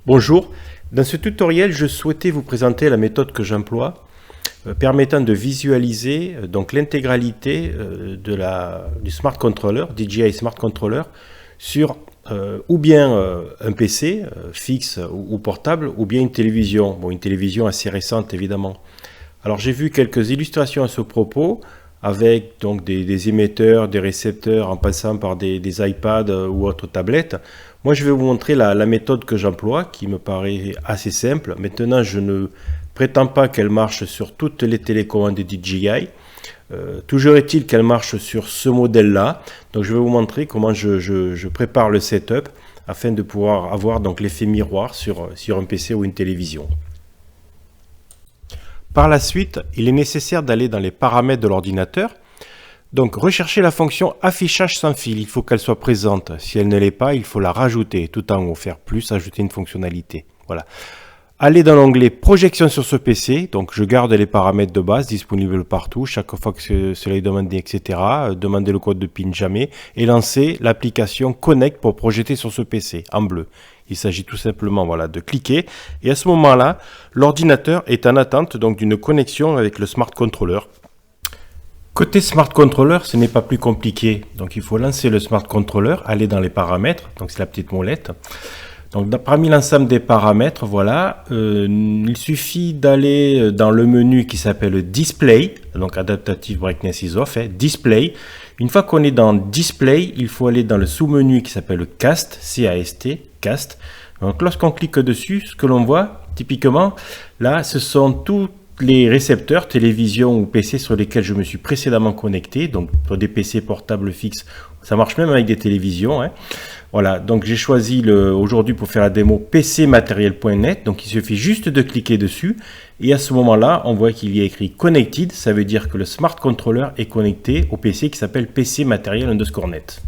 Bonjour, dans ce tutoriel je souhaitais vous présenter la méthode que j'emploie permettant de visualiser donc l'intégralité du Smart Controller, DJI Smart Controller sur ou bien un PC fixe ou portable ou bien une télévision, une télévision assez récente évidemment. Alors j'ai vu quelques illustrations à ce propos avec donc des émetteurs, des récepteurs en passant par des iPads ou autres tablettes. Moi je vais vous montrer la méthode que j'emploie qui me paraît assez simple. Maintenant je ne prétends pas qu'elle marche sur toutes les télécommandes de DJI. Toujours est-il qu'elle marche sur ce modèle là. Donc je vais vous montrer comment je prépare le setup afin de pouvoir avoir donc l'effet miroir sur un PC ou une télévision. Par la suite, il est nécessaire d'aller dans les paramètres de l'ordinateur. Donc, rechercher la fonction affichage sans fil. Il faut qu'elle soit présente. Si elle ne l'est pas, il faut la rajouter tout en haut, faire plus, ajouter une fonctionnalité. Voilà. Allez dans l'onglet projection sur ce PC. Donc, je garde les paramètres de base disponibles partout. Chaque fois que cela est demandé, etc. Demandez le code de PIN jamais. Et lancez l'application Connect pour projeter sur ce PC en bleu. Il s'agit tout simplement de cliquer et à ce moment-là, l'ordinateur est en attente donc d'une connexion avec le Smart Controller. Côté Smart Controller, ce n'est pas plus compliqué. Donc il faut lancer le Smart Controller, aller dans les paramètres, donc c'est la petite molette. Donc parmi l'ensemble des paramètres, il suffit d'aller dans le menu qui s'appelle Display, donc Adaptative Brightness is Off, Display. Une fois qu'on est dans Display, il faut aller dans le sous-menu qui s'appelle Cast, C-A-S-T, Cast. Donc lorsqu'on clique dessus, ce que l'on voit, typiquement, là, ce sont tous les récepteurs, télévision ou PC sur lesquels je me suis précédemment connecté. Donc pour des PC portables fixes, ça marche même avec des télévisions. Voilà, donc j'ai choisi aujourd'hui pour faire la démo pcmatériel.net. Donc il suffit juste de cliquer dessus. Et à ce moment-là, on voit qu'il y a écrit Connected. Ça veut dire que le Smart Controller est connecté au PC qui s'appelle pcmatériel_net.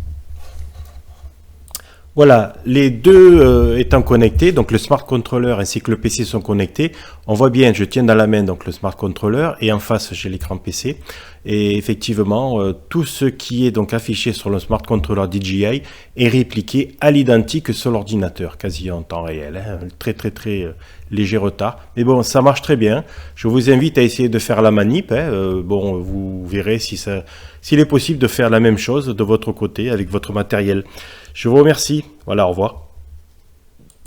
Voilà, les deux étant connectés, donc le Smart Controller ainsi que le PC sont connectés. On voit bien, je tiens dans la main donc le Smart Controller et en face j'ai l'écran PC. Et effectivement, tout ce qui est donc affiché sur le Smart Controller DJI est répliqué à l'identique sur l'ordinateur, quasi en temps réel. Très léger retard. Mais bon, ça marche très bien. Je vous invite à essayer de faire la manip. Vous verrez s'il est possible de faire la même chose de votre côté avec votre matériel. Je vous remercie. Voilà, au revoir.